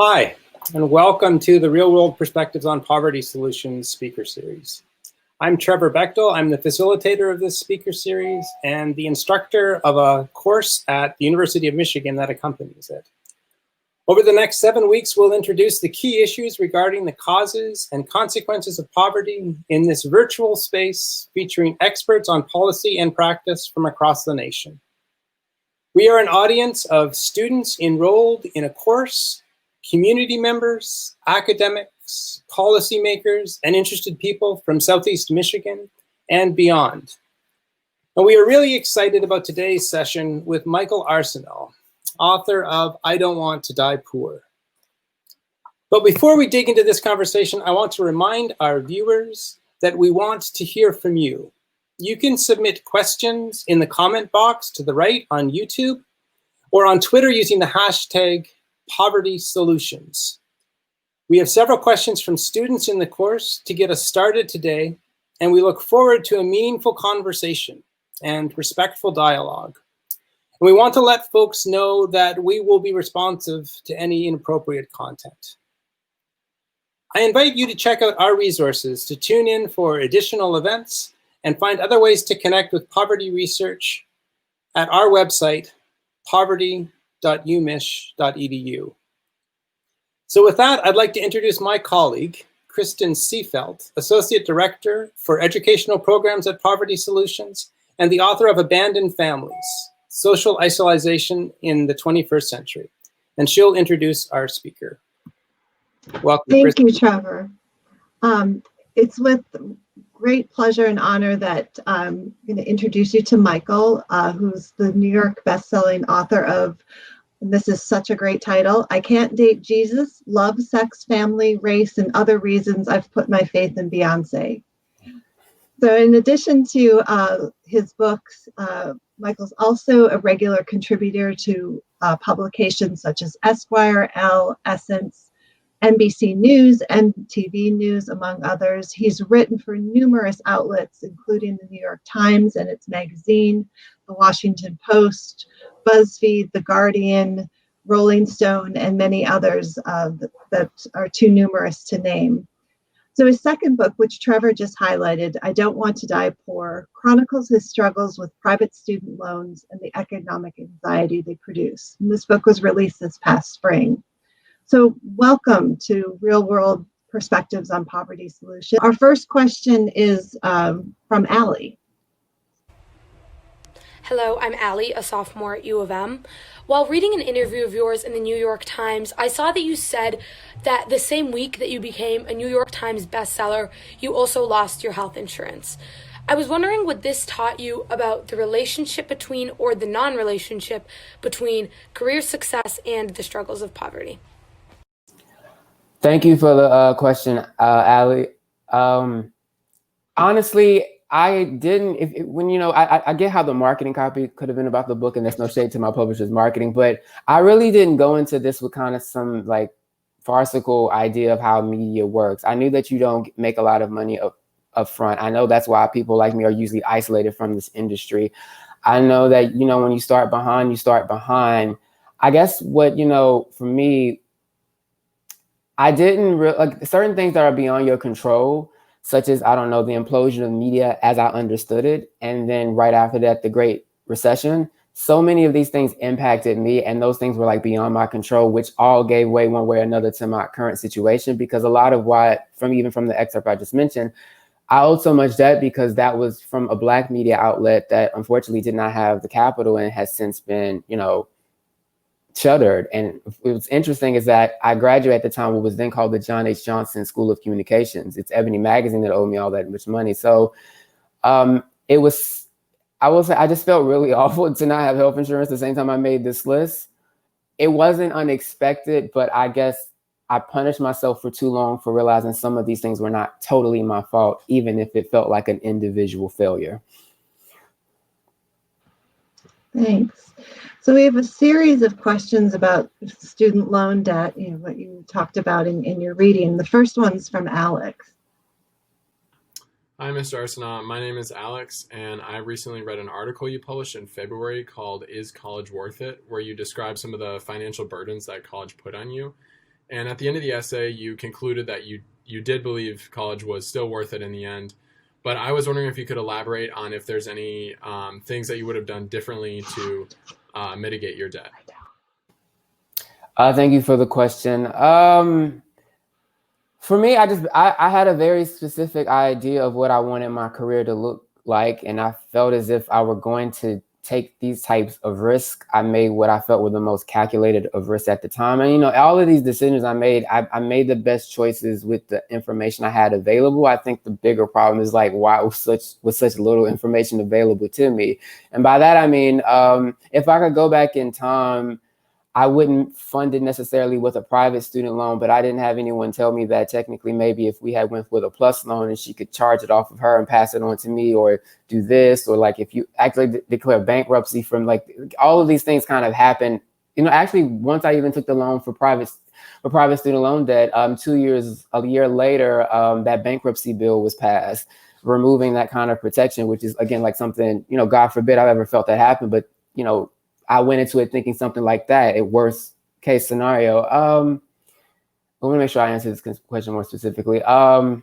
Hi, and welcome to the Real World Perspectives on Poverty Solutions speaker series. I'm Trevor Bechtel. I'm the facilitator of this speaker series and the instructor of a course at the University of Michigan that accompanies it. Over the next 7 weeks, we'll introduce the key issues regarding the causes and consequences of poverty in this virtual space featuring experts on policy and practice from across the nation. We are an audience of students enrolled in a course, community members, academics, policymakers, and interested people from Southeast Michigan and beyond. And we are really excited about today's session with Michael Arceneaux, author of I Don't Want to Die Poor. But before we dig into this conversation, I want to remind our viewers that we want to hear from you. You can submit questions in the comment box to the right on YouTube or on Twitter using the hashtag Poverty Solutions. We have several questions from students in the course to get us started today, and we look forward to a meaningful conversation and respectful dialogue. And we want to let folks know that we will be responsive to any inappropriate content. I invite you to check out our resources to tune in for additional events and find other ways to connect with poverty research at our website, poverty.umich.edu. So with that, I'd like to introduce my colleague, Kristen Seefeld, Associate Director for Educational Programs at Poverty Solutions and the author of Abandoned Families, Social Isolation in the 21st Century. And she'll introduce our speaker. Welcome, Thank Kristen. you, Trevor. It's with great pleasure and honor that I'm going to introduce you to Michael, who's the New York bestselling author of, and this is such a great title, I Can't Date Jesus, Love, Sex, Family, Race, and Other Reasons I've Put My Faith in Beyonce. So in addition to his books, Michael's also a regular contributor to publications such as Esquire, Elle, Essence, NBC News, MTV News, among others. He's written for numerous outlets, including the New York Times and its magazine, the Washington Post, BuzzFeed, The Guardian, Rolling Stone, and many others that are too numerous to name. So his second book, which Trevor just highlighted, I Don't Want to Die Poor, chronicles his struggles with private student loans and the economic anxiety they produce. And this book was released this past spring. So welcome to Real World Perspectives on Poverty Solutions. Our first question is from Allie. Hello, I'm Allie, a sophomore at U of M. While reading an interview of yours in the New York Times, I saw that you said that the same week that you became a New York Times bestseller, you also lost your health insurance. I was wondering what this taught you about the relationship between, or the non-relationship between, career success and the struggles of poverty. Thank you for the question, Allie. Honestly, I didn't, I get how the marketing copy could have been about the book, and there's no shade to my publisher's marketing, but I really didn't go into this with kind of some like farcical idea of how media works. I knew that you don't make a lot of money up front. I know that's why people like me are usually isolated from this industry. I know that, when you start behind, you start behind. I guess what, for me, I didn't like certain things that are beyond your control, such as, I don't know, the implosion of media as I understood it. And then right after that, the Great Recession. So many of these things impacted me, and those things were like beyond my control, which all gave way one way or another to my current situation, because a lot of even from the excerpt I just mentioned, I owed so much debt because that was from a Black media outlet that unfortunately did not have the capital and has since been, shuttered. And what's interesting is that I graduated at the time what was then called the John H. Johnson School of Communications. It's Ebony Magazine that owed me all that much money. So I will say, I just felt really awful to not have health insurance the same time I made this list. It wasn't unexpected, but I guess I punished myself for too long for realizing some of these things were not totally my fault, even if it felt like an individual failure. Thanks. So we have a series of questions about student loan debt, what you talked about in your reading. The first one's from Alex. Hi, Mr. Arceneaux. My name is Alex, and I recently read an article you published in February called Is College Worth It?, where you describe some of the financial burdens that college put on you. And at the end of the essay, you concluded that you did believe college was still worth it in the end. But I was wondering if you could elaborate on if there's any things that you would have done differently to mitigate your debt. Thank you for the question. For me, I had a very specific idea of what I wanted my career to look like, and I felt as if I were going to take these types of risks. I made what I felt were the most calculated of risks at the time. And, all of these decisions I made the best choices with the information I had available. I think the bigger problem is like, why with such little information available to me? And by that, I mean, if I could go back in time, I wouldn't fund it necessarily with a private student loan, but I didn't have anyone tell me that technically maybe if we had went with a plus loan and she could charge it off of her and pass it on to me, or do this, or like if you actually declare bankruptcy from, like, all of these things kind of happen. Actually, once I even took the loan for private student loan debt, a year later, that bankruptcy bill was passed, removing that kind of protection, which is, again, like something, God forbid I've ever felt that happen, but, I went into it thinking something like that, a worst case scenario. I want to make sure I answer this question more specifically. I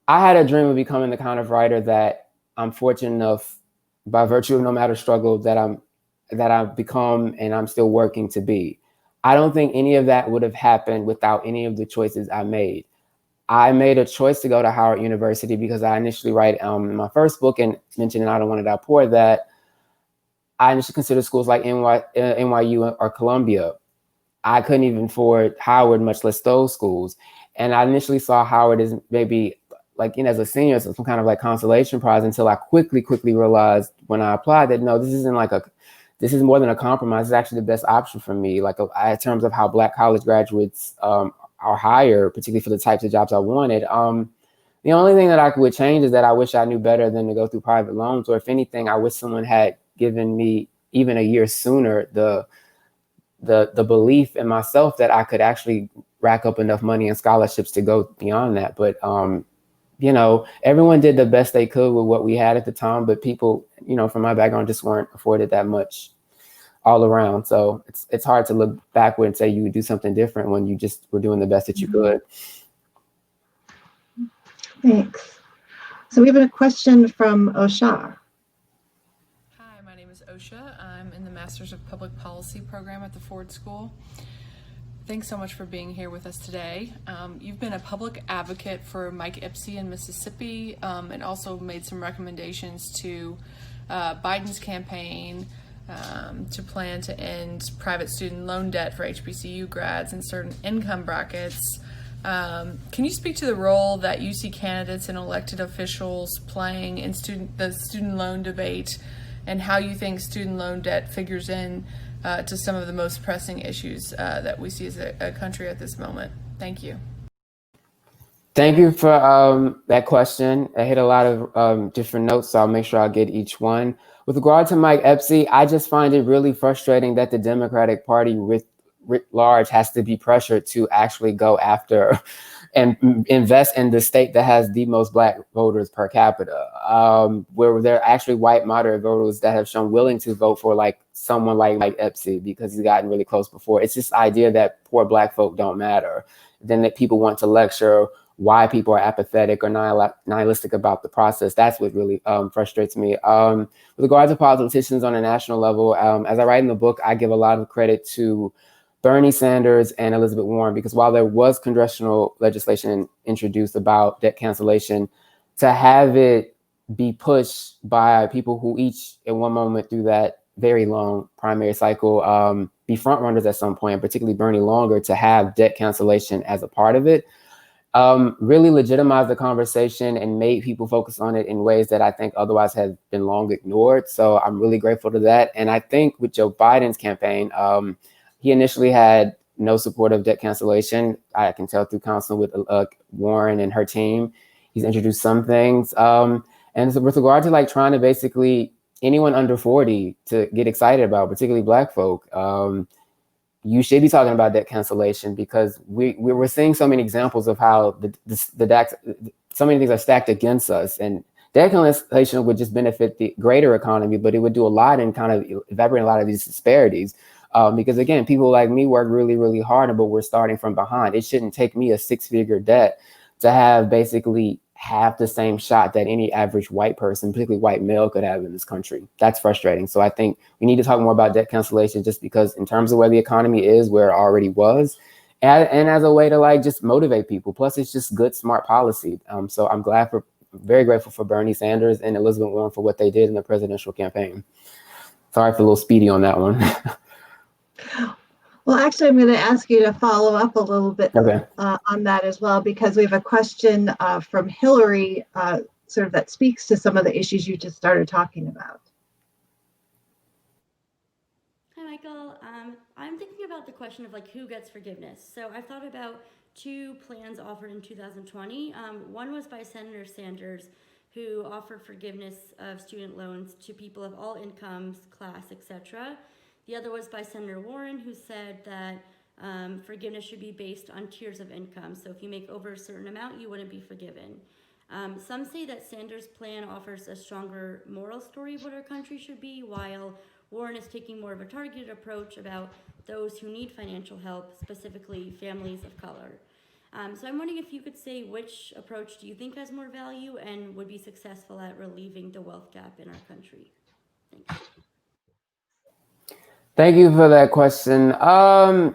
had a dream of becoming the kind of writer that I'm fortunate enough, by virtue of no matter struggle, that I've become and I'm still working to be. I don't think any of that would have happened without any of the choices I made. I made a choice to go to Howard University because I initially write my first book and mentioned in I Don't Want It Out Poor that I initially considered schools like NYU or Columbia. I couldn't even afford Howard, much less those schools. And I initially saw Howard as maybe like, as a senior, so some kind of like consolation prize, until I quickly realized when I applied that, no, this is more than a compromise. It's actually the best option for me. Like, in terms of how Black college graduates are hired, particularly for the types of jobs I wanted. The only thing that I would change is that I wish I knew better than to go through private loans, or if anything, I wish someone had given me even a year sooner the belief in myself that I could actually rack up enough money and scholarships to go beyond that. But everyone did the best they could with what we had at the time, but people, from my background, just weren't afforded that much all around. So it's hard to look backward and say you would do something different when you just were doing the best that you could. Thanks. So we have a question from Osha. Hi, my name is Osha. I'm in the Masters of Public Policy program at the Ford School. Thanks so much for being here with us today. You've been a public advocate for Mike Ipsy in Mississippi, and also made some recommendations to Biden's campaign to plan to end private student loan debt for HBCU grads in certain income brackets. Can you speak to the role that you see candidates and elected officials playing in the student loan debate, and how you think student loan debt figures in to some of the most pressing issues that we see as a country at this moment? Thank you. Thank you for that question. I hit a lot of different notes, so I'll make sure I get each one. With regard to Mike Epstein, I just find it really frustrating that the Democratic Party writ large has to be pressured to actually go after and invest in the state that has the most Black voters per capita, where there are actually white moderate voters that have shown willing to vote for like someone like Mike Epstein because he's gotten really close before. It's this idea that poor Black folk don't matter. Then that people want to lecture why people are apathetic or nihilistic about the process. That's what really frustrates me. With regard to politicians on a national level, as I write in the book, I give a lot of credit to Bernie Sanders and Elizabeth Warren, because while there was congressional legislation introduced about debt cancellation, to have it be pushed by people who each in one moment through that very long primary cycle be front runners at some point, particularly Bernie longer, to have debt cancellation as a part of it, really legitimized the conversation and made people focus on it in ways that I think otherwise had been long ignored. So I'm really grateful to that. And I think with Joe Biden's campaign, he initially had no support of debt cancellation. I can tell through counseling with Warren and her team. He's introduced some things. And so with regard to like trying to basically anyone under 40 to get excited about, particularly Black folk, you should be talking about debt cancellation, because we're seeing so many examples of how so many things are stacked against us. And debt cancellation would just benefit the greater economy, but it would do a lot in kind of evaporating a lot of these disparities. Because again, people like me work really, really hard, but we're starting from behind. It shouldn't take me a 6-figure debt to have basically half the same shot that any average white person, particularly white male, could have in this country. That's frustrating. So I think we need to talk more about debt cancellation, just because in terms of where the economy is, where it already was, and as a way to like just motivate people. Plus, it's just good, smart policy. So I'm very grateful for Bernie Sanders and Elizabeth Warren for what they did in the presidential campaign. Sorry for a little speedy on that one. Well, actually, I'm going to ask you to follow up a little bit Okay. on that as well, because we have a question from Hillary, sort of that speaks to some of the issues you just started talking about. Hi, Michael. I'm thinking about the question of like who gets forgiveness. So I've thought about 2 plans offered in 2020. One was by Senator Sanders, who offered forgiveness of student loans to people of all incomes, class, etc. The other was by Senator Warren, who said that forgiveness should be based on tiers of income. So if you make over a certain amount, you wouldn't be forgiven. Some say that Sanders' plan offers a stronger moral story of what our country should be, while Warren is taking more of a targeted approach about those who need financial help, specifically families of color. So I'm wondering if you could say which approach do you think has more value and would be successful at relieving the wealth gap in our country? Thanks. Thank you for that question. I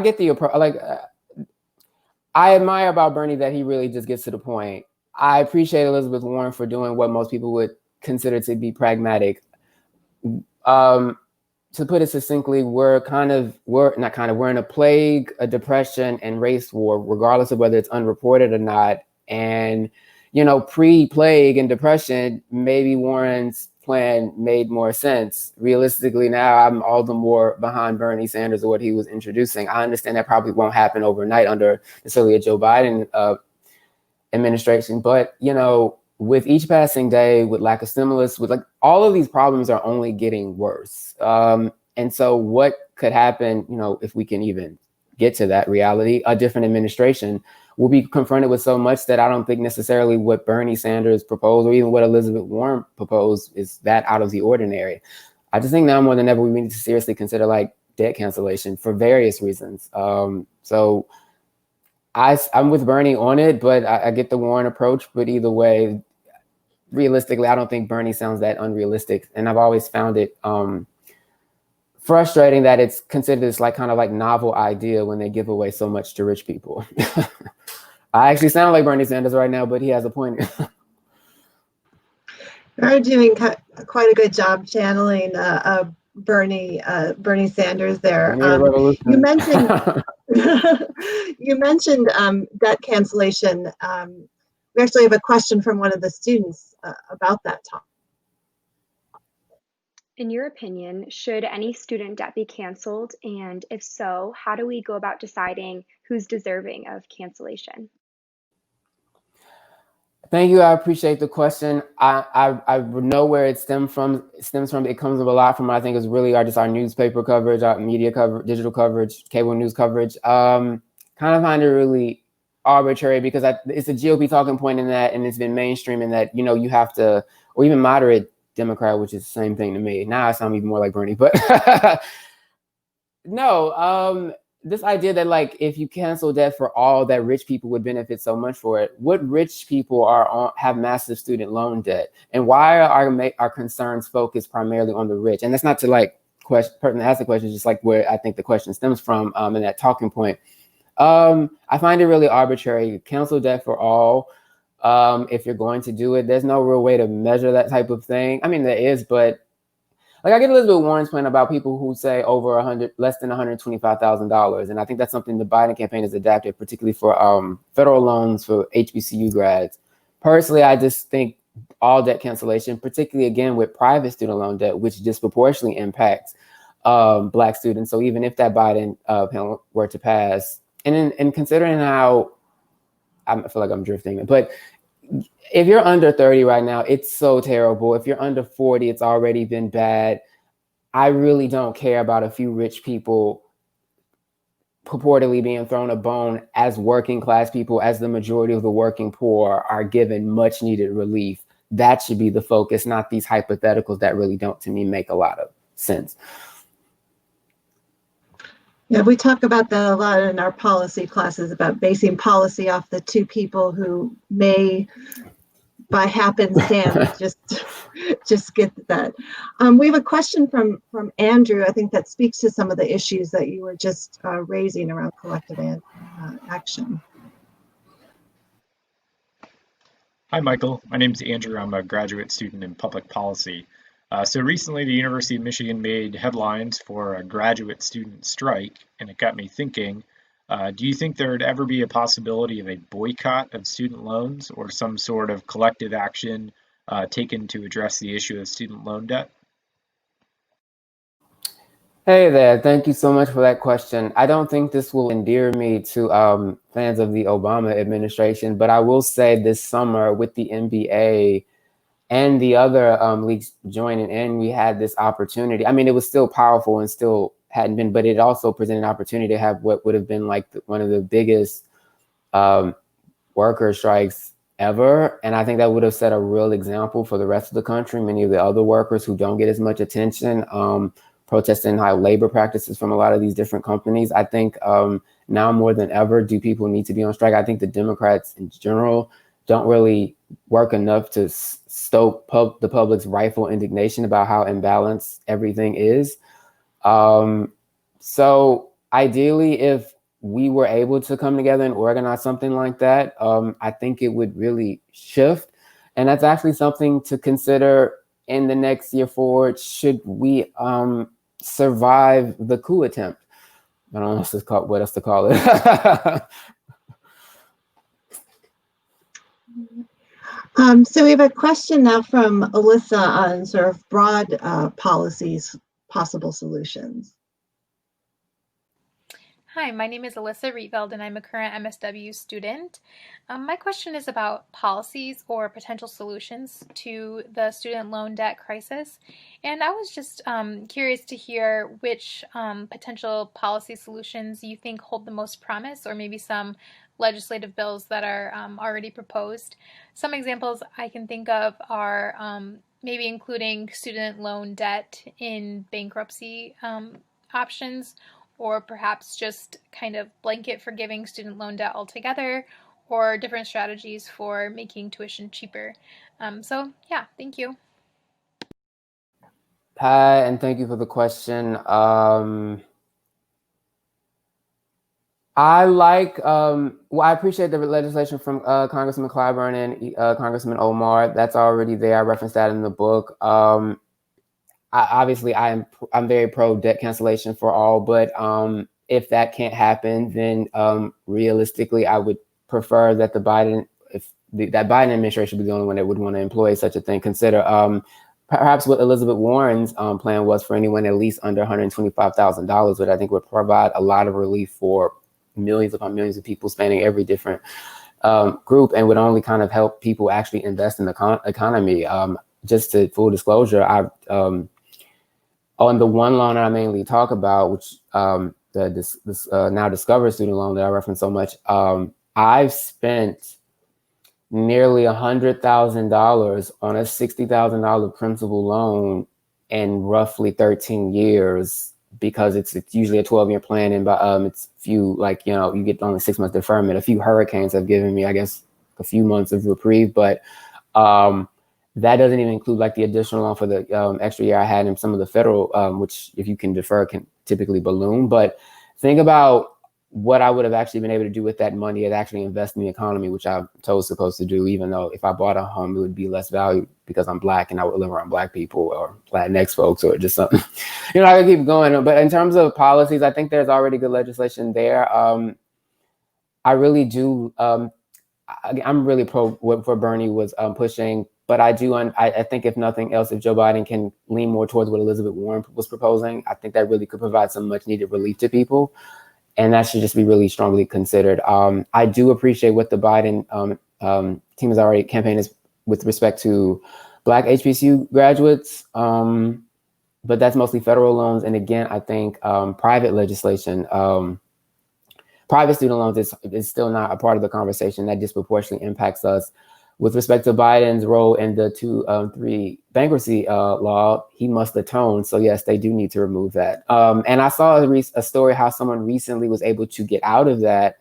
get the approach. Like, I admire about Bernie that he really just gets to the point. I appreciate Elizabeth Warren for doing what most people would consider to be pragmatic. To put it succinctly, we're in a plague, a depression, and race war, regardless of whether it's unreported or not. And, pre-plague and depression, maybe Warren's plan made more sense. Realistically, now I'm all the more behind Bernie Sanders or what he was introducing. I understand that probably won't happen overnight under necessarily a Joe Biden administration, but with each passing day, with lack of stimulus, with like all of these problems are only getting worse. And so what could happen, if we can even get to that reality, a different administration will be confronted with so much that I don't think necessarily what Bernie Sanders proposed or even what Elizabeth Warren proposed is that out of the ordinary. I just think now more than ever, we need to seriously consider like debt cancellation for various reasons. So I'm with Bernie on it, but I get the Warren approach. But either way, realistically, I don't think Bernie sounds that unrealistic. And I've always found it frustrating that it's considered this like kind of like novel idea when they give away so much to rich people. I actually sound like Bernie Sanders right now, but he has a point. You're doing quite a good job channeling Bernie Sanders there. You mentioned debt cancellation. We actually have a question from one of the students about that topic. In your opinion, should any student debt be canceled? And if so, how do we go about deciding who's deserving of cancellation? Thank you. I appreciate the question. I know where it stems from. It comes a lot from, I think, is really our newspaper coverage, our media coverage, digital coverage, cable news coverage. Kind of find it really arbitrary because it's a GOP talking point in that, and it's been mainstream in that, you have to, or even moderate Democrat, which is the same thing to me. Now I sound even more like Bernie, but no, this idea that like if you cancel debt for all, that rich people would benefit so much for it. What rich people have massive student loan debt, and why are our concerns focused primarily on the rich? And that's not to like person ask the question, just like where I think the question stems from in that talking point. I find it really arbitrary. Cancel debt for all. If you're going to do it, there's no real way to measure that type of thing. I mean, there is, but like I get Elizabeth Warren's point about people who say less than $125,000. And I think that's something the Biden campaign has adapted, particularly for federal loans for HBCU grads. Personally, I just think all debt cancellation, particularly again with private student loan debt, which disproportionately impacts Black students. So even if that Biden panel were to pass, and considering how, I feel like I'm drifting, but if you're under 30 right now, it's so terrible. If you're under 40, it's already been bad. I really don't care about a few rich people purportedly being thrown a bone as working class people, as the majority of the working poor are given much needed relief. That should be the focus, not these hypotheticals that really don't, to me, make a lot of sense. Yeah, we talk about that a lot in our policy classes, about basing policy off the two people who may, by happenstance, just get that. We have a question from Andrew, I think, that speaks to some of the issues that you were just raising around collective action. Hi, Michael. My name is Andrew. I'm a graduate student in public policy. So recently, the University of Michigan made headlines for a graduate student strike, and it got me thinking, do you think there would ever be a possibility of a boycott of student loans or some sort of collective action taken to address the issue of student loan debt? Hey there, thank you so much for that question. I don't think this will endear me to fans of the Obama administration, but I will say this summer with the NBA and the other leagues joining in, we had this opportunity. I mean, it was still powerful and still hadn't been, but it also presented an opportunity to have what would have been like one of the biggest worker strikes ever. And I think that would have set a real example for the rest of the country. Many of the other workers who don't get as much attention, protesting high labor practices from a lot of these different companies. I think now more than ever, do people need to be on strike? I think the Democrats in general don't really work enough to stoke the public's rightful indignation about how imbalanced everything is. So ideally, if we were able to come together and organize something like that, I think it would really shift. And that's actually something to consider in the next year forward, should we survive the coup attempt. I don't know what else to call it. So we have a question now from Alyssa on sort of broad policies, possible solutions. Hi, my name is Alyssa Rietveld, and I'm a current MSW student. My question is about policies or potential solutions to the student loan debt crisis. And I was just curious to hear which potential policy solutions you think hold the most promise, or maybe some legislative bills that are already proposed. Some examples I can think of are maybe including student loan debt in bankruptcy options, or perhaps just kind of blanket forgiving student loan debt altogether, or different strategies for making tuition cheaper. So yeah, thank you. Hi, and thank you for the question. I like, well, I appreciate the legislation from Congressman Clyburn and Congressman Omar. That's already there. I referenced that in the book. Obviously, I'm very pro debt cancellation for all, but if that can't happen, then realistically, I would prefer that that Biden administration be the only one that would want to employ such a thing. Consider perhaps what Elizabeth Warren's plan was for anyone at least under $125,000, which I think would provide a lot of relief for millions upon millions of people spanning every different group, and would only kind of help people actually invest in the economy. Just to full disclosure, on the one loan that I mainly talk about, which this now Discover student loan that I reference so much, I've spent nearly $100,000 on a $60,000 principal loan in roughly 13 years, because it's usually a 12-year plan, and it's few, like, you get only 6 months deferment. A few hurricanes have given me, I guess, a few months of reprieve, but that doesn't even include like the additional loan for the extra year I had in some of the federal, which if you can defer can typically balloon. But think about what I would have actually been able to do with that money and actually invest in the economy, which I'm totally supposed to do, even though if I bought a home, it would be less value because I'm Black and I would live around Black people or Latinx folks or just something. I could keep going. But in terms of policies, I think there's already good legislation there. I really do. I'm really pro what Bernie was pushing. But I think if nothing else, if Joe Biden can lean more towards what Elizabeth Warren was proposing, I think that really could provide some much needed relief to people. And that should just be really strongly considered. I do appreciate what the Biden team has already campaigned with respect to Black HBCU graduates. But that's mostly federal loans. And again, I think private legislation, private student loans is still not a part of the conversation. That disproportionately impacts us. with respect to Biden's role in the 2-3 bankruptcy law, he must atone. So yes, they do need to remove that. And I saw a story how someone recently was able to get out of that,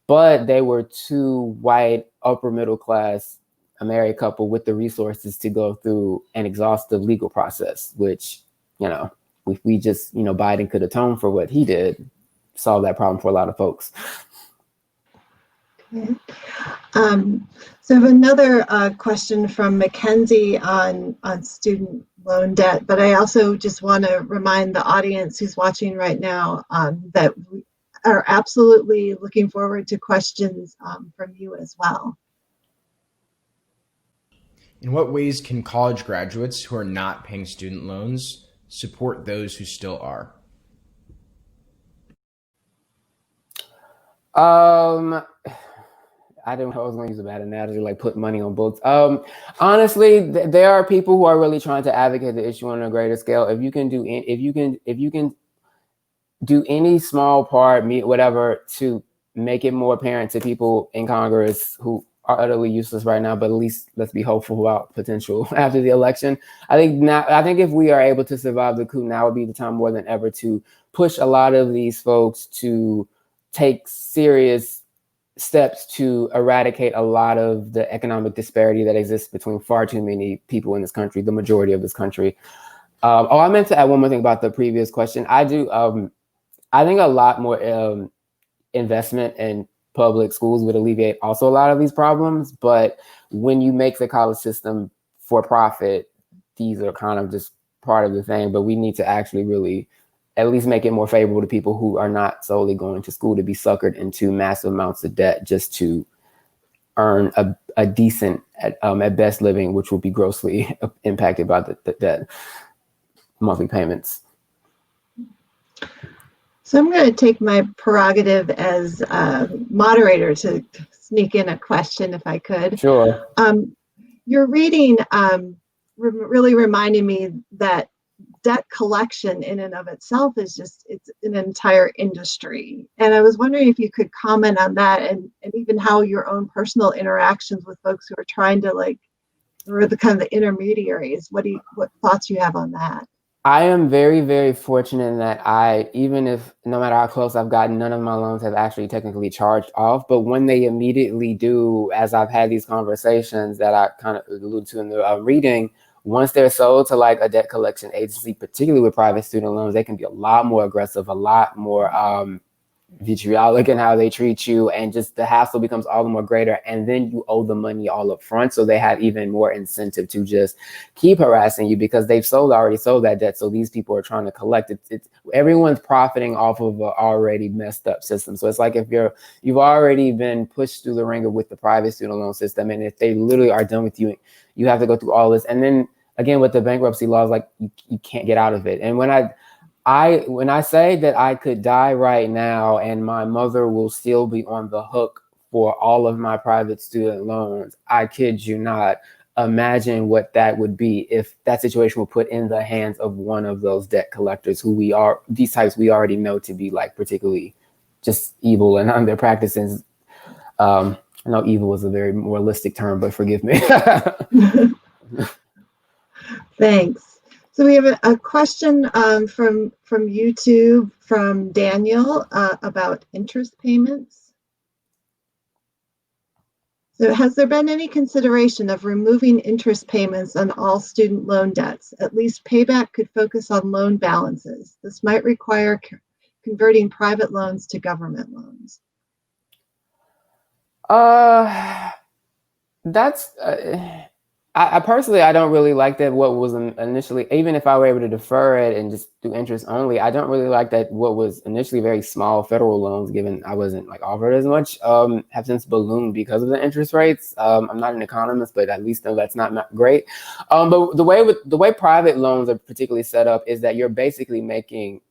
but they were two white, upper middle class, a married couple with the resources to go through an exhaustive legal process, which, if we just, Biden could atone for what he did, solve that problem for a lot of folks. Okay. So I have another question from Mackenzie on student loan debt, but I also just want to remind the audience who's watching right now that we are absolutely looking forward to questions from you as well. In what ways can college graduates who are not paying student loans support those who still are? I didn't know I was going to use a bad analogy, like put money on books. Honestly, there are people who are really trying to advocate the issue on a greater scale. If you can do any small part, whatever, to make it more apparent to people in Congress who are utterly useless right now, but at least let's be hopeful about potential after the election. I think if we are able to survive the coup, now would be the time more than ever to push a lot of these folks to take serious steps to eradicate a lot of the economic disparity that exists between far too many people in this country, the majority of this country. I meant to add one more thing about the previous question. I think a lot more investment in public schools would alleviate also a lot of these problems. But when you make the college system for profit, these are kind of just part of the thing. But we need to actually really at least make it more favorable to people who are not solely going to school to be suckered into massive amounts of debt just to earn a decent, at best, living, which will be grossly impacted by the debt monthly payments. So I'm going to take my prerogative as moderator to sneak in a question if I could. Sure. Your reading really reminded me that debt collection in and of itself is it's an entire industry. And I was wondering if you could comment on that and even how your own personal interactions with folks who are trying to or the kind of the intermediaries, what thoughts you have on that? I am very, very fortunate in that no matter how close I've gotten, none of my loans have actually technically charged off. But when they immediately do, as I've had these conversations that I kind of alluded to in the reading, once they're sold to like a debt collection agency, particularly with private student loans, they can be a lot more aggressive, a lot more vitriolic in how they treat you, and just the hassle becomes all the more greater. And then you owe the money all up front, so they have even more incentive to just keep harassing you because they've already sold that debt. So these people are trying to collect it. Everyone's profiting off of an already messed up system. So it's like if you've already been pushed through the ringer with the private student loan system, and if they literally are done with you, you have to go through all this. And then again, with the bankruptcy laws, like you can't get out of it. And when I say that I could die right now and my mother will still be on the hook for all of my private student loans, I kid you not, imagine what that would be if that situation were put in the hands of one of those debt collectors these types we already know to be like particularly just evil and on their practices. I know evil is a very moralistic term, but forgive me. Thanks. So we have a question from YouTube from Daniel about interest payments. So has there been any consideration of removing interest payments on all student loan debts? At least payback could focus on loan balances. This might require converting private loans to government loans. I personally, I don't really like that what was initially, even if I were able to defer it and just do interest only, I don't really like that what was initially very small federal loans, given I wasn't offered as much, have since ballooned because of the interest rates. I'm not an economist, but at least know that's not great. But the way private loans are particularly set up is that you're basically making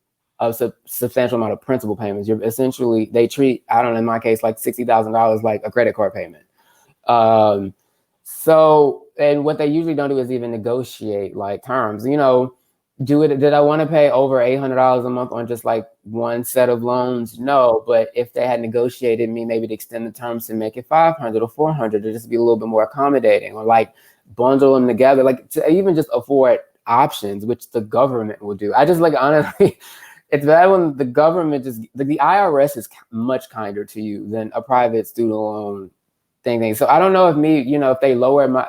a substantial amount of principal payments. They treat, I don't know, in my case, like $60,000 like a credit card payment. And what they usually don't do is even negotiate like terms. Did I want to pay over $800 a month on just like one set of loans? No, but if they had negotiated me maybe to extend the terms and make it 500 or 400, to just be a little bit more accommodating, or like bundle them together, like to even just afford options, which the government will do. I just like, honestly, it's bad when the government just, the IRS is much kinder to you than a private student loan thing. So I don't know if they lower my,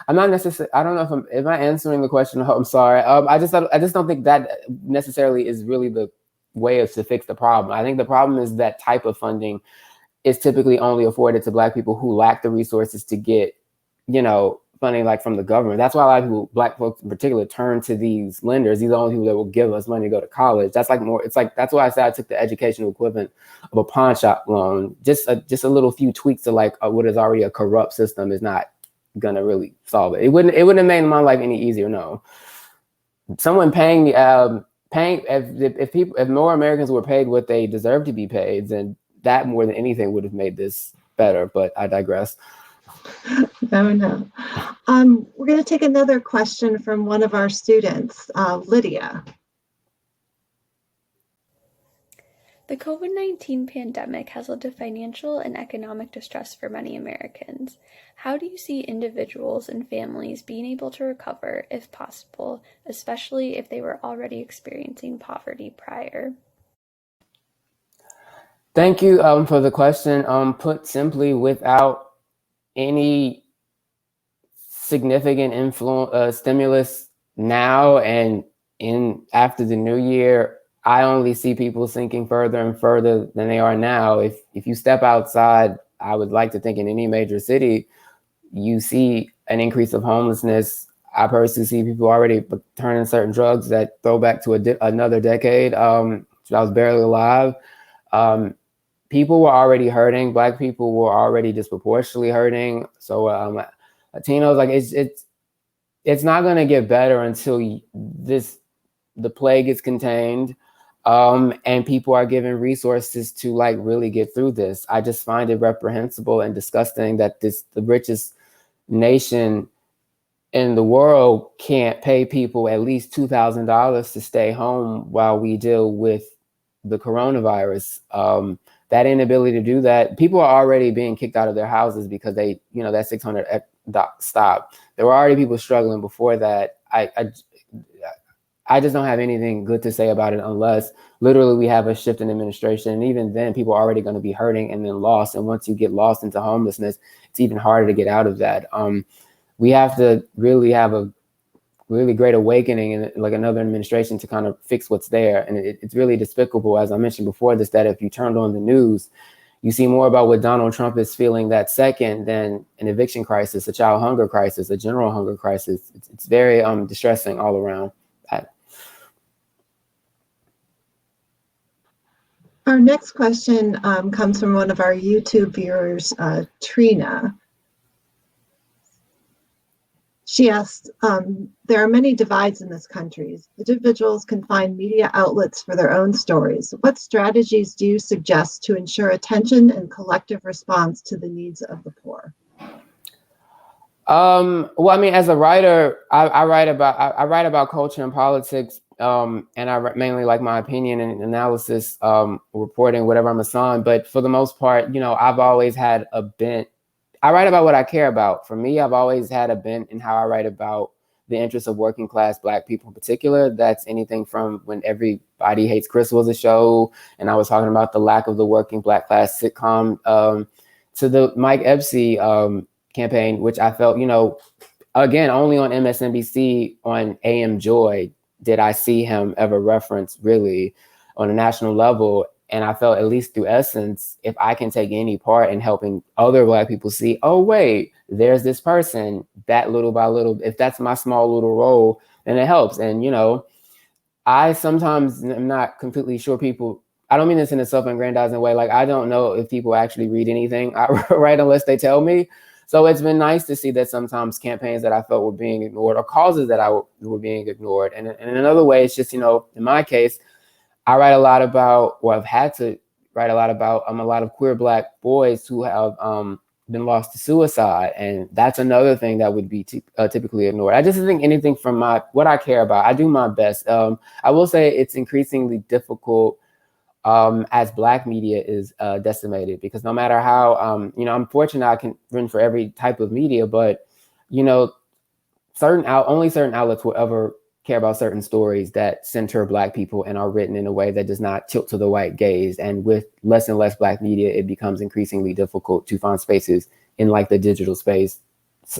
I'm not necessarily, I don't know if am I answering the question? I'm sorry. I just don't think that necessarily is really the way to fix the problem. I think the problem is that type of funding is typically only afforded to Black people who lack the resources to get, funding like from the government. That's why a lot of people, Black folks in particular, turn to these lenders. These are the only people that will give us money to go to college. That's like more, it's like, that's why I said I took the educational equivalent of a pawn shop loan. Just a little few tweaks to like what is already a corrupt system is not gonna really solve it. It wouldn't have made my life any easier. No, someone paying me, if more Americans were paid what they deserve to be paid, then that more than anything would have made this better. But I digress. No. We're going to take another question from one of our students, Lydia. The COVID-19 pandemic has led to financial and economic distress for many Americans. How do you see individuals and families being able to recover, if possible, especially if they were already experiencing poverty prior? Thank you for the question. Put simply, without any significant stimulus now and after the new year, I only see people sinking further and further than they are now. If you step outside, I would like to think in any major city, you see an increase of homelessness. I personally see people already turning certain drugs that throw back to another decade. I was barely alive. People were already hurting. Black people were already disproportionately hurting. So Latinos, like it's not going to get better until the plague is contained, and people are given resources to like really get through this. I just find it reprehensible and disgusting that the richest nation in the world can't pay people at least $2,000 to stay home while we deal with the coronavirus. That inability to do that, people are already being kicked out of their houses because that 600 stop. There were already people struggling before that. I just don't have anything good to say about it unless literally we have a shift in administration. And even then, people are already going to be hurting and then lost. And once you get lost into homelessness, it's even harder to get out of that. We have to really have a really great awakening and like another administration to kind of fix what's there. And it's really despicable, as I mentioned before this, that if you turned on the news, you see more about what Donald Trump is feeling that second than an eviction crisis, a child hunger crisis, a general hunger crisis. It's very distressing all around. Our next question comes from one of our YouTube viewers, Trina. She asked, there are many divides in this country. Individuals can find media outlets for their own stories. What strategies do you suggest to ensure attention and collective response to the needs of the poor? Well, I mean, as a writer, I write about culture and politics, and I mainly like my opinion and analysis, reporting, whatever I'm assigned. But for the most part, I've always had a bent. I write about what I care about. For me, I've always had a bent in how I write about the interests of working class Black people in particular. That's anything from When Everybody Hates Chris was a show, and I was talking about the lack of the working Black class sitcom, to the Mike Epps campaign, which I felt, again, only on MSNBC on AM Joy did I see him ever referenced really on a national level. And I felt, at least through Essence, if I can take any part in helping other Black people see, oh, wait, there's this person, that little by little, if that's my small little role, then it helps. And, I sometimes am not completely sure people, I don't mean this in a self-aggrandizing way. Like, I don't know if people actually read anything I write unless they tell me. So it's been nice to see that sometimes campaigns that I felt were being ignored, or causes that were being ignored. And in another way, it's just, in my case, I write a lot about, or I've had to write a lot about, a lot of queer Black boys who have been lost to suicide, and that's another thing that would be typically ignored. I just think anything from what I care about, I do my best. I will say it's increasingly difficult as Black media is decimated, because no matter how, I'm fortunate I can run for every type of media, but only certain outlets will ever care about certain stories that center Black people and are written in a way that does not tilt to the white gaze. And with less and less Black media, it becomes increasingly difficult to find spaces in like the digital space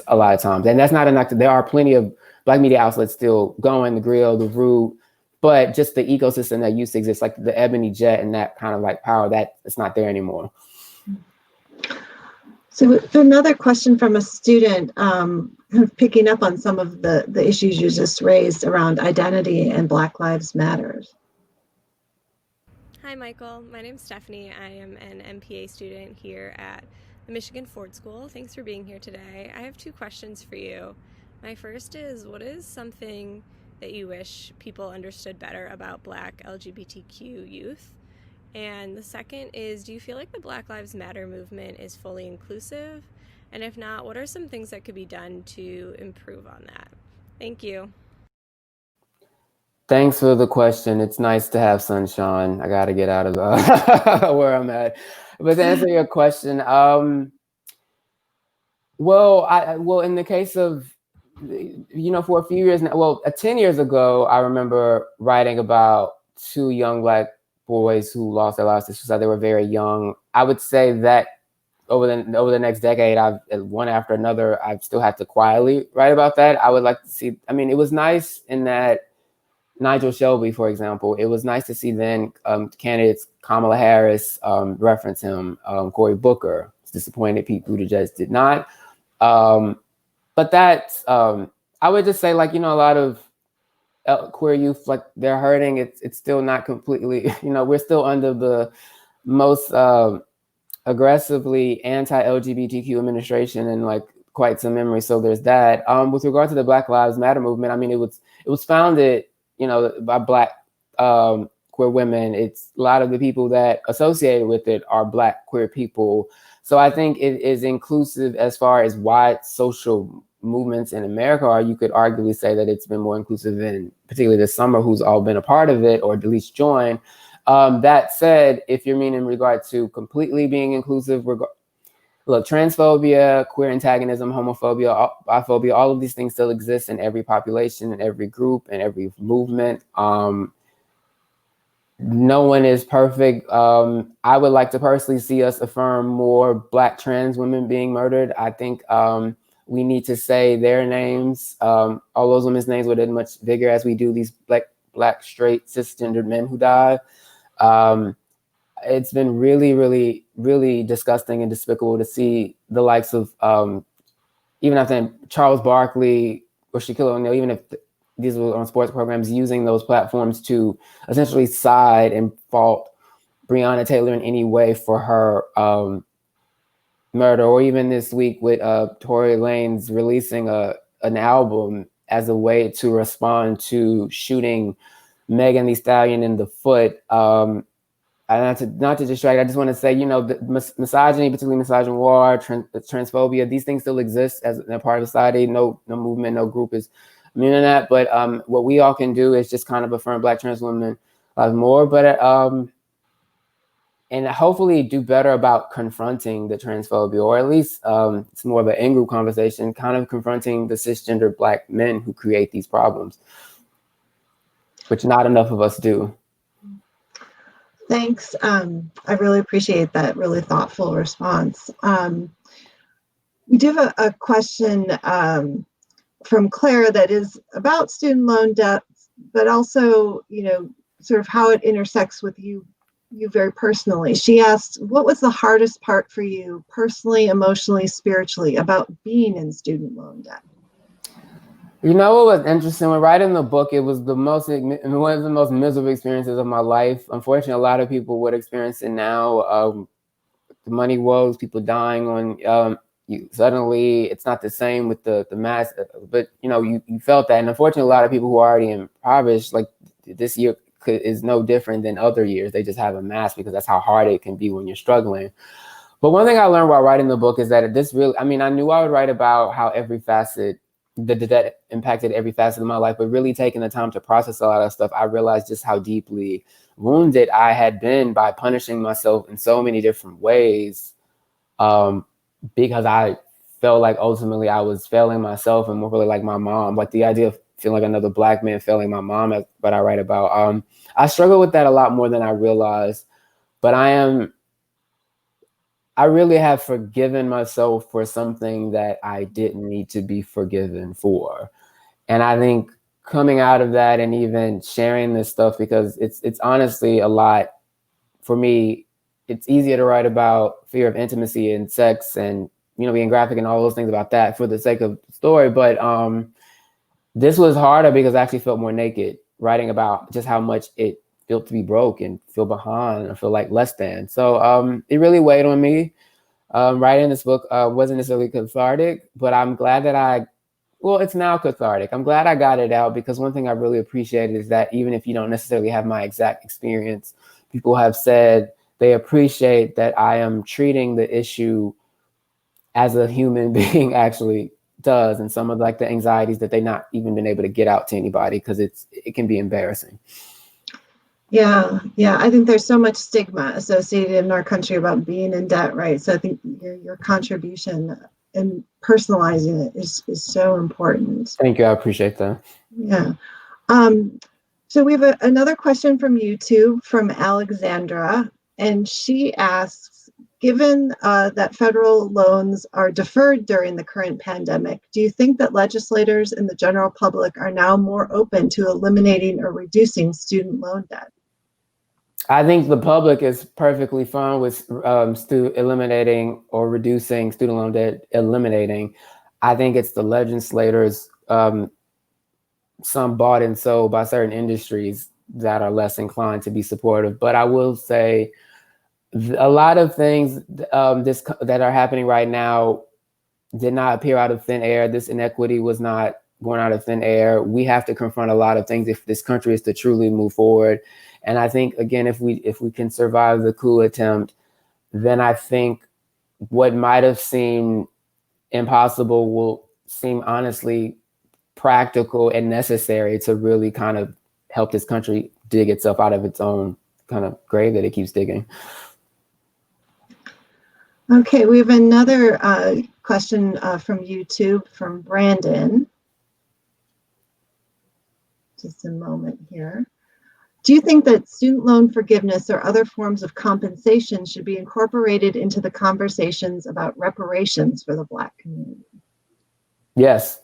a lot of times. And that's not enough. There are plenty of Black media outlets still going, The Grill, The Root, but just the ecosystem that used to exist, like the Ebony Jet and that kind of like power, that it's not there anymore. So another question from a student, kind of picking up on some of the issues you just raised around identity and Black Lives Matter. Hi, Michael. My name's Stephanie. I am an MPA student here at the Michigan Ford School. Thanks for being here today. I have two questions for you. My first is, what is something that you wish people understood better about Black LGBTQ youth? And the second is, do you feel like the Black Lives Matter movement is fully inclusive? And if not, what are some things that could be done to improve on that? Thank you. Thanks for the question. It's nice to have sunshine. I got to get out of where I'm at. But to answer your question, well, in the case of, for a few years now, 10 years ago, I remember writing about two young Black boys who lost their lives to suicide. They were very young. I would say that over the next decade, one after another, I've still had to quietly write about that. I would like to see, it was nice in that Nigel Shelby, for example, it was nice to see then candidates Kamala Harris reference him, Cory Booker. It's disappointed Pete Buttigieg did not. But that's, I would just say, like, a lot of queer youth, like, they're hurting. It's still not completely, we're still under the most aggressively anti-LGBTQ administration in like quite some memory. So there's that. With regard to the Black Lives Matter movement, it was founded, by Black queer women. It's a lot of the people that associated with it are Black queer people. So I think it is inclusive as far as wide social movements in America are. You could arguably say that it's been more inclusive in particularly this summer, who's all been a part of it or at least joined. That said, if you mean in regard to completely being inclusive, look, transphobia, queer antagonism, homophobia, biphobia, all of these things still exist in every population, in every group, in every movement. No one is perfect. I would like to personally see us affirm more Black trans women being murdered. I think we need to say their names, all those women's names with as much vigor as we do these black straight cisgendered men who die. It's been really, really, really disgusting and despicable to see the likes of even after Charles Barkley or Shaquille O'Neal, even if these were on sports programs, using those platforms to essentially side and fault Breonna Taylor in any way for her murder, or even this week with Tory Lanez releasing an album as a way to respond to shooting Megan Thee Stallion in the foot. Not to distract, I just want to say, the misogyny, particularly misogynoir, transphobia, these things still exist as a part of society. No movement, no group is immune to that. But what we all can do is just kind of affirm Black trans women more, but and hopefully do better about confronting the transphobia, or at least it's more of an in-group conversation, kind of confronting the cisgender Black men who create these problems, which not enough of us do. Thanks. I really appreciate that really thoughtful response. We do have a question from Claire that is about student loan debt, but also, sort of how it intersects with you very personally. She asked, what was the hardest part for you personally, emotionally, spiritually about being in student loan debt? What was interesting? When writing the book, it was one of the most miserable experiences of my life. Unfortunately, a lot of people would experience it now. The money woes, people dying on suddenly. It's not the same with the mass, but you felt that. And unfortunately, a lot of people who are already impoverished, like this year is no different than other years. They just have a mass because that's how hard it can be when you're struggling. But one thing I learned while writing the book is that this really, I mean, I knew I would write about how every facet, the debt impacted every facet of my life, but really taking the time to process a lot of stuff, I realized just how deeply wounded I had been by punishing myself in so many different ways, because I felt like ultimately I was failing myself, and more really like my mom, like the idea of feeling like another Black man failing my mom, is what I write about. I struggle with that a lot more than I realized, but I really have forgiven myself for something that I didn't need to be forgiven for. And I think coming out of that and even sharing this stuff, because it's honestly a lot for me, it's easier to write about fear of intimacy and sex and, you know, being graphic and all those things about that for the sake of story. But this was harder because I actually felt more naked writing about just how much it felt to be broke and feel behind and feel like less than. So it really weighed on me. Writing this book wasn't necessarily cathartic, but I'm glad that it's now cathartic. I'm glad I got it out, because one thing I really appreciated is that even if you don't necessarily have my exact experience, people have said they appreciate that I am treating the issue as a human being actually does, and some of like the anxieties that they not even been able to get out to anybody because it can be embarrassing. Yeah. I think there's so much stigma associated in our country about being in debt, right? So I think your contribution in personalizing it is so important. Thank you. I appreciate that. Yeah. So we have another question from YouTube from Alexandra, and she asks, given that federal loans are deferred during the current pandemic, do you think that legislators and the general public are now more open to eliminating or reducing student loan debt? I think the public is perfectly fine with eliminating or reducing student loan debt. I think it's the legislators, some bought and sold by certain industries, that are less inclined to be supportive. But I will say a lot of things that are happening right now did not appear out of thin air. This inequity was not born out of thin air. We have to confront a lot of things if this country is to truly move forward. And I think, again, if we can survive the coup attempt, then I think what might have seemed impossible will seem honestly practical and necessary to really kind of help this country dig itself out of its own kind of grave that it keeps digging. Okay, we have another question from YouTube from Brandon. Just a moment here. Do you think that student loan forgiveness or other forms of compensation should be incorporated into the conversations about reparations for the Black community? Yes.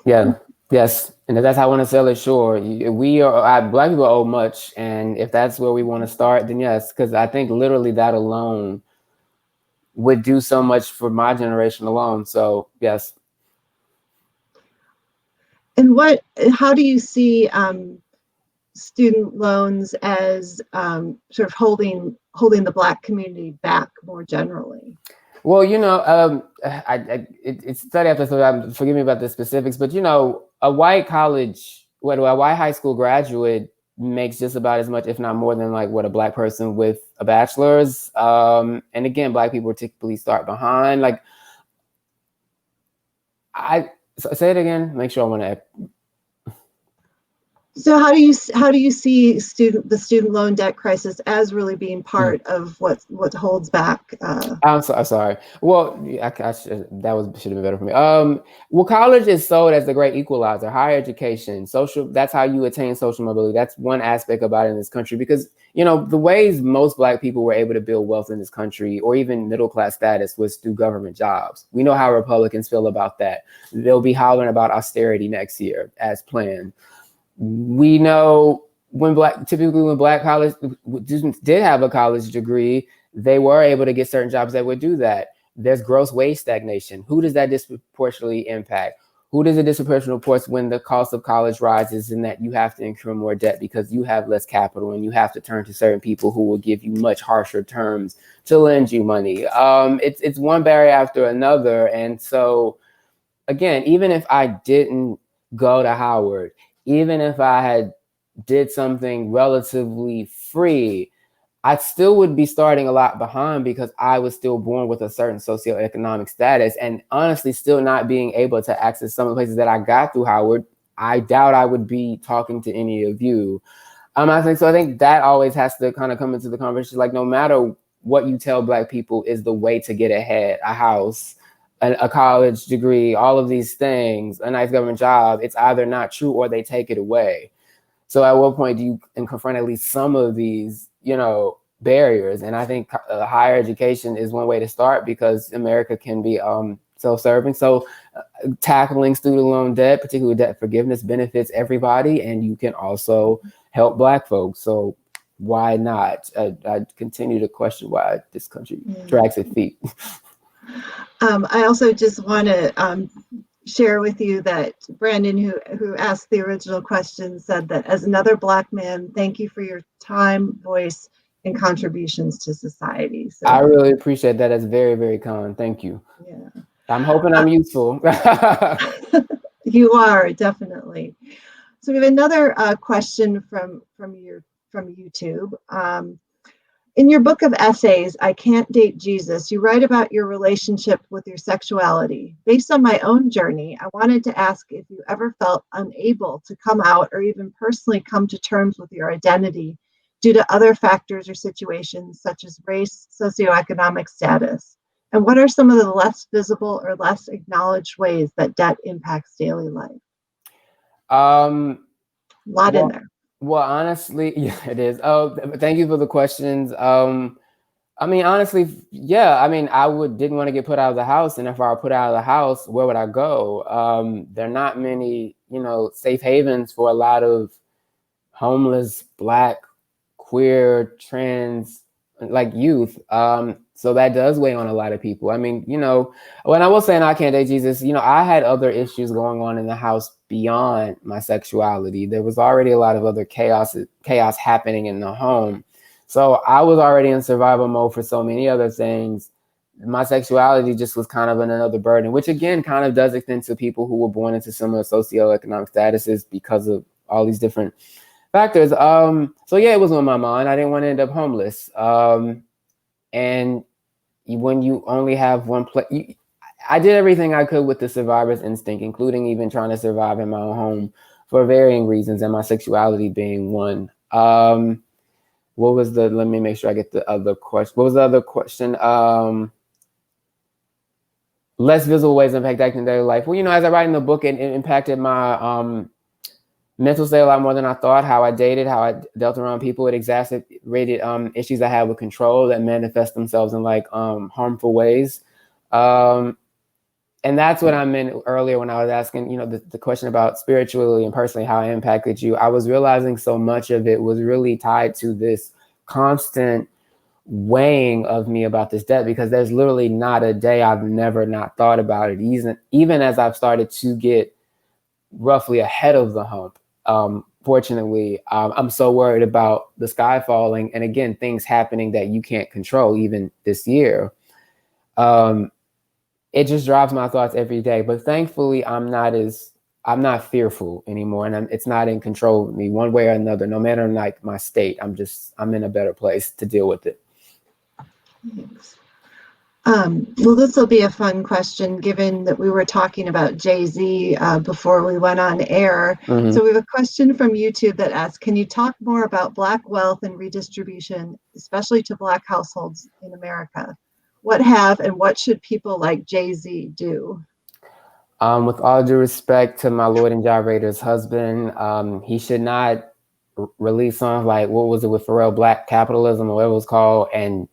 Yeah. Yes. And if that's how I want to sell it, sure. Black people owe much. And if that's where we want to start, then yes, because I think literally that alone would do so much for my generation alone. So yes. And how do you see student loans as sort of holding the Black community back more generally? Well, you know, it's study after study. Forgive me about the specifics, but you know, a white high school graduate makes just about as much, if not more, than like what a Black person with a bachelor's. And again, Black people typically start behind. Like, say it again. Make sure I want to. So how do you see the student loan debt crisis as really being part of what holds back? I'm sorry. Well, should have been better for me. Well, college is sold as the great equalizer, higher education, social. That's how you attain social mobility. That's one aspect about it in this country, because you know the ways most Black people were able to build wealth in this country, or even middle class status, was through government jobs. We know how Republicans feel about that. They'll be hollering about austerity next year as planned. We know when Black college students did have a college degree, they were able to get certain jobs that would do that. There's gross wage stagnation. Who does that disproportionately impact? Who does it disproportionately impact when the cost of college rises, and that you have to incur more debt because you have less capital and you have to turn to certain people who will give you much harsher terms to lend you money? It's one barrier after another. And so, again, even if I didn't go to Howard, even if I had did something relatively free, I still would be starting a lot behind because I was still born with a certain socioeconomic status, and honestly still not being able to access some of the places that I got through Howard. I doubt I would be talking to any of you. I think that always has to kind of come into the conversation. Like, no matter what you tell Black people is the way to get ahead, a house, a college degree, all of these things, a nice government job, it's either not true or they take it away. So at what point do you confront at least some of these, barriers? And I think higher education is one way to start, because America can be self-serving. So tackling student loan debt, particularly debt forgiveness, benefits everybody, and you can also help Black folks. So why not? I continue to question why this country drags its feet. I also just want to share with you that Brandon, who asked the original question, said that as another Black man, thank you for your time, voice, and contributions to society. So I really appreciate that. That's very, very kind. Thank you. Yeah. I'm hoping I'm useful. You are, definitely. So we have another question from YouTube. In your book of essays, I Can't Date Jesus, you write about your relationship with your sexuality. Based on my own journey, I wanted to ask if you ever felt unable to come out or even personally come to terms with your identity due to other factors or situations such as race, socioeconomic status. And what are some of the less visible or less acknowledged ways that debt impacts daily life? A lot in there. Well, honestly, yeah, it is. Oh, thank you for the questions. Honestly, yeah. I didn't want to get put out of the house, and if I were put out of the house, where would I go? There are not many, safe havens for a lot of homeless Black, queer, trans, youth. So that does weigh on a lot of people. When I was saying I can't date Jesus, I had other issues going on in the house beyond my sexuality. There was already a lot of other chaos happening in the home. So I was already in survival mode for so many other things. My sexuality just was kind of another burden, which again kind of does extend to people who were born into similar socioeconomic statuses because of all these different factors. So yeah, it was on my mind. I didn't want to end up homeless. And when you only have one place, I did everything I could with the survivor's instinct, including even trying to survive in my own home for varying reasons, and my sexuality being one. Let me make sure I get the other question. What was the other question? Less visible ways impacting daily life. Well, as I write in the book, it impacted my mental state a lot more than I thought. How I dated, how I dealt around people, it exacerbated issues I had with control that manifest themselves in harmful ways. And that's what I meant earlier when I was asking, the question about spiritually and personally, how I impacted you. I was realizing so much of it was really tied to this constant weighing of me about this debt, because there's literally not a day I've never not thought about it, even as I've started to get roughly ahead of the hump. Fortunately, I'm so worried about the sky falling, and again, things happening that you can't control, even this year. It just drives my thoughts every day. But thankfully, I'm not fearful anymore, and it's not in control of me one way or another. No matter my state, I'm in a better place to deal with it. Thanks. Well, this will be a fun question, given that we were talking about Jay-Z before we went on air. Mm-hmm. So we have a question from YouTube that asks, can you talk more about Black wealth and redistribution, especially to Black households in America? What have and what should people like Jay-Z do? With all due respect to my Lord and Gyrator's husband, he should not release songs like, what was it with Pharrell, Black Capitalism, or whatever it was called, and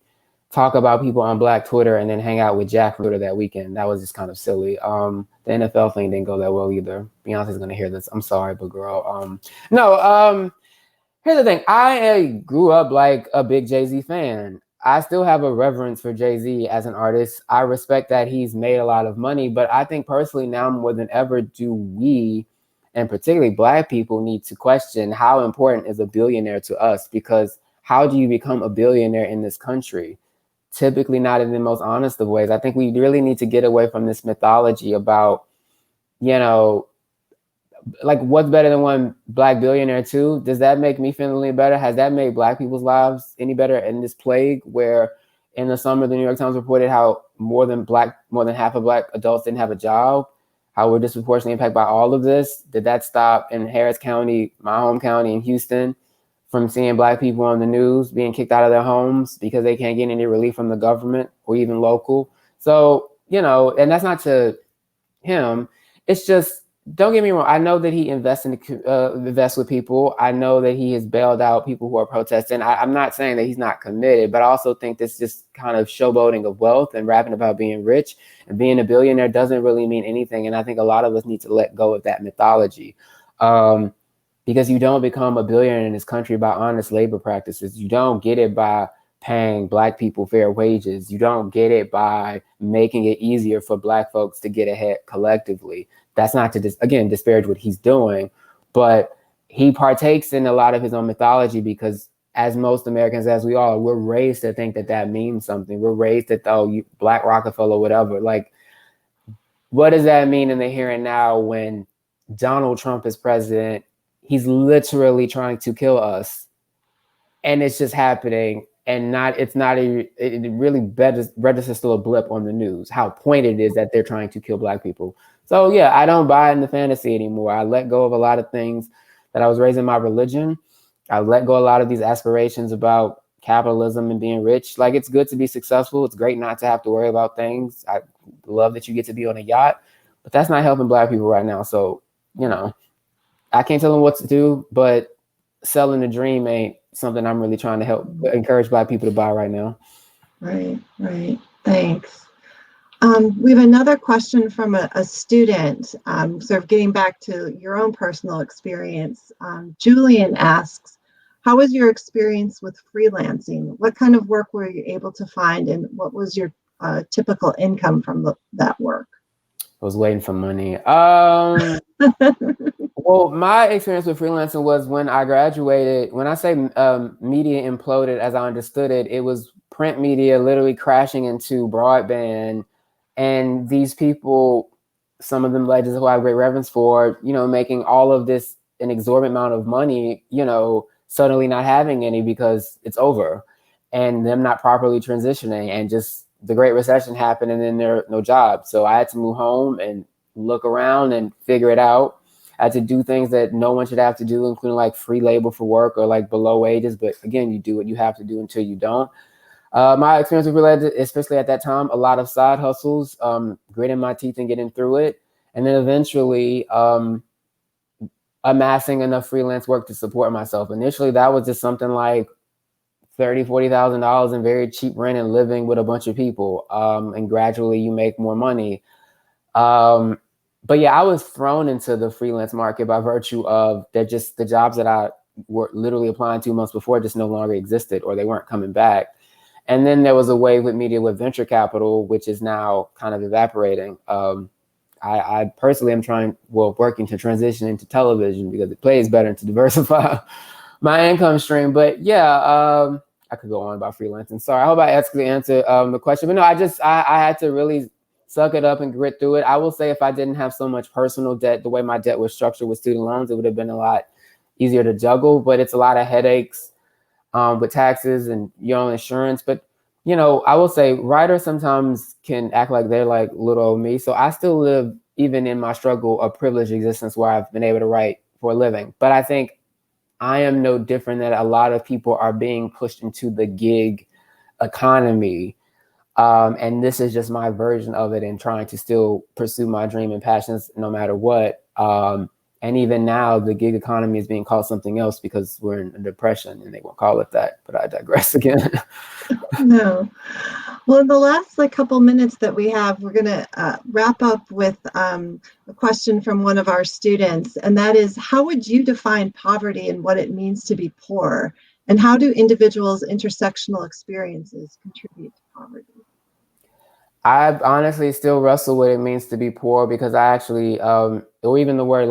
talk about people on Black Twitter and then hang out with Jack Twitter that weekend. That was just kind of silly. The NFL thing didn't go that well either. Beyonce's gonna hear this. I'm sorry, but girl. Here's the thing. I grew up like a big Jay-Z fan. I still have a reverence for Jay-Z as an artist. I respect that he's made a lot of money, but I think personally now more than ever do we, and particularly Black people, need to question how important is a billionaire to us, because how do you become a billionaire in this country? Typically not in the most honest of ways. I think we really need to get away from this mythology about, like, what's better than one black billionaire too? Does that make me feel any better? Has that made black people's lives any better in this plague where in the summer, the New York Times reported how more than half of black adults didn't have a job, how we're disproportionately impacted by all of this? Did that stop in Harris County, my home county in Houston, from seeing black people on the news being kicked out of their homes because they can't get any relief from the government or even local? So, you know, and that's not to him. It's just, don't get me wrong. I know that he invests with people. I know that he has bailed out people who are protesting. I'm not saying that he's not committed, but I also think this just kind of showboating of wealth and rapping about being rich and being a billionaire doesn't really mean anything. And I think a lot of us need to let go of that mythology, because you don't become a billionaire in this country by honest labor practices. You don't get it by paying black people fair wages. You don't get it by making it easier for black folks to get ahead collectively. That's not to disparage what he's doing, but he partakes in a lot of his own mythology because, as most Americans, as we are, we're raised to think that that means something. We're raised that, oh, you Black Rockefeller, whatever. Like, what does that mean in the here and now when Donald Trump is president? He's literally trying to kill us, and it's just happening. And it really registers still a blip on the news, how pointed it is that they're trying to kill black people. So yeah, I don't buy in the fantasy anymore. I let go of a lot of things that I was raised in my religion. I let go of a lot of these aspirations about capitalism and being rich. Like, it's good to be successful. It's great not to have to worry about things. I love that you get to be on a yacht, but that's not helping black people right now. So, you know, I can't tell them what to do, but selling the dream ain't something I'm really trying to encourage black people to buy right now. Right. Thanks. We have another question from a student, sort of getting back to your own personal experience. Julian asks, how was your experience with freelancing? What kind of work were you able to find, and what was your typical income from that work? I was waiting for money. Well, my experience with freelancing was when I graduated. When I say media imploded as I understood it, it was print media literally crashing into broadband. And these people, some of them legends who I have great reverence for, you know, making all of this an exorbitant amount of money, you know, suddenly not having any because it's over, and them not properly transitioning, and just the Great Recession happened and then there are no jobs. So I had to move home and look around and figure it out. I had to do things that no one should have to do, including like free labor for work or like below wages. But again, you do what you have to do until you don't. My experience with freelancing, especially at that time, a lot of side hustles, gritting my teeth and getting through it. And then eventually amassing enough freelance work to support myself. Initially, that was just something like $30,000, $40,000 in very cheap rent and living with a bunch of people. And gradually you make more money. But yeah, I was thrown into the freelance market by virtue of that just the jobs that I were literally applying 2 months before just no longer existed, or they weren't coming back. And then there was a wave with media with venture capital, which is now kind of evaporating. I personally am working to transition into television because it plays better and to diversify my income stream. But yeah, I could go on about freelancing. Sorry, I hope I actually answered the question. But no, I had to really suck it up and grit through it. I will say, if I didn't have so much personal debt, the way my debt was structured with student loans, it would have been a lot easier to juggle. But it's a lot of headaches with taxes and your own insurance. But, you know, I will say writers sometimes can act like they're like little old me. So I still live, even in my struggle, a privileged existence where I've been able to write for a living. But I think I am no different than a lot of people are being pushed into the gig economy. And this is just my version of it, and trying to still pursue my dream and passions no matter what. And even now, the gig economy is being called something else because we're in a depression and they won't call it that. But I digress again. No. Well, in the last couple minutes that we have, we're going to wrap up with a question from one of our students. And that is, how would you define poverty and what it means to be poor? And how do individuals' intersectional experiences contribute to poverty? I honestly still wrestle what it means to be poor, because I actually, or even the word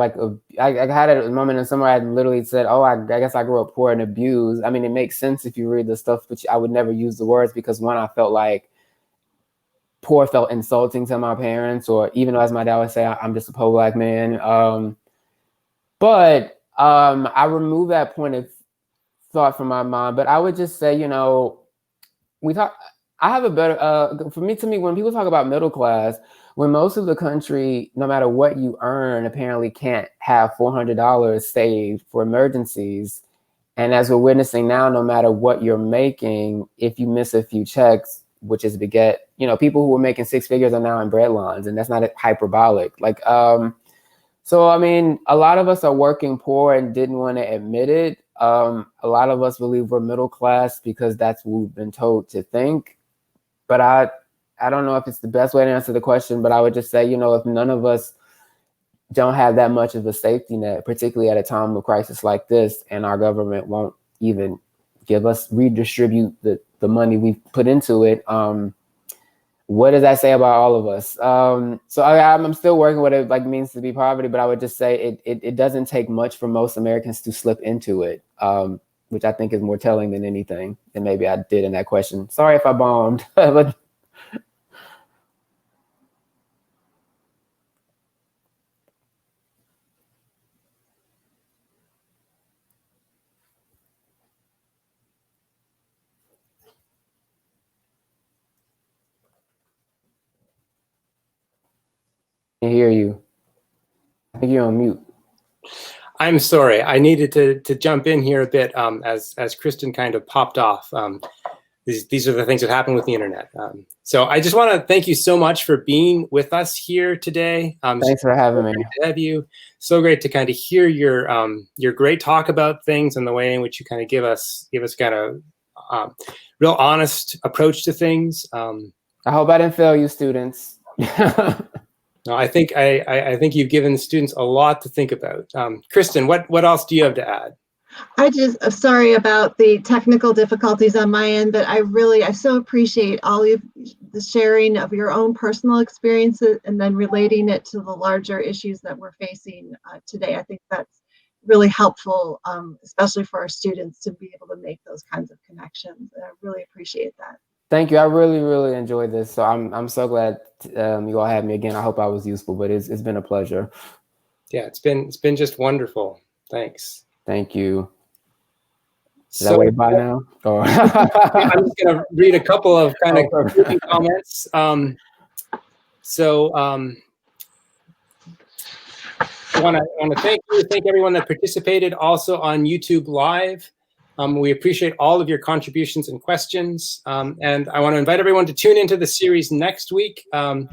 I had a moment in summer I literally said, oh, I guess I grew up poor and abused. I mean, it makes sense if you read the stuff, but I would never use the words because, one, I felt like poor felt insulting to my parents, or even though, as my dad would say, I'm just a poor black man. But I remove that point of thought from my mind. But I would just say, you know, I have a better, to me, when people talk about middle class, when most of the country, no matter what you earn, apparently can't have $400 saved for emergencies. And as we're witnessing now, no matter what you're making, if you miss a few checks, which is beget, you know, people who were making six figures are now in breadlines, and that's not hyperbolic. Like, so, I mean, a lot of us are working poor and didn't want to admit it. A lot of us believe we're middle class because that's what we've been told to think. But I don't know if it's the best way to answer the question, but I would just say, you know, if none of us don't have that much of a safety net, particularly at a time of crisis like this, and our government won't even redistribute the money we've put into it, what does that say about all of us? So I'm still working what it means to be poverty, but I would just say it doesn't take much for most Americans to slip into it, which I think is more telling than anything. And maybe I did in that question. Sorry if I bombed. But I can hear you. I think you're on mute. I'm sorry. I needed to jump in here a bit as Kristen kind of popped off. These are the things that happen with the internet. So I just want to thank you so much for being with us here today. Thanks for having me. To have you. So great to kind of hear your great talk about things and the way in which you kind of give us kind of real honest approach to things. I hope I didn't fail you, students. No, I think you've given students a lot to think about. Kristen, what else do you have to add? I'm sorry about the technical difficulties on my end, but I so appreciate all of the sharing of your own personal experiences and then relating it to the larger issues that we're facing today. I think that's really helpful, especially for our students, to be able to make those kinds of connections. And I really appreciate that. Thank you. I really, really enjoyed this. So I'm so glad you all had me again. I hope I was useful, but it's been a pleasure. Yeah, it's been just wonderful. Thanks. Thank you. Is that way by now? Or I'm just going to read a couple of kind of concluding comments. I want to thank everyone that participated also on YouTube Live. We appreciate all of your contributions and questions. And I want to invite everyone to tune into the series next week. On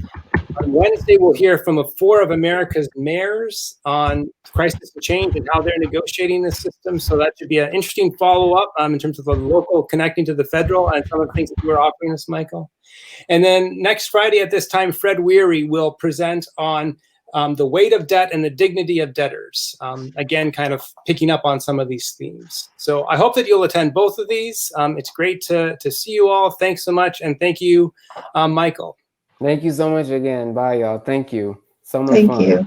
Wednesday, we'll hear from 4 of America's mayors on crisis and change and how they're negotiating the system. So that should be an interesting follow-up in terms of the local connecting to the federal and some of the things that you were offering us, Michael. And then next Friday at this time, Fred Weary will present on the weight of debt and the dignity of debtors. Again, kind of picking up on some of these themes. So I hope that you'll attend both of these. It's great to see you all. Thanks so much. And thank you, Michael. Thank you so much again. Bye, y'all. Thank you. So much fun. Thank you.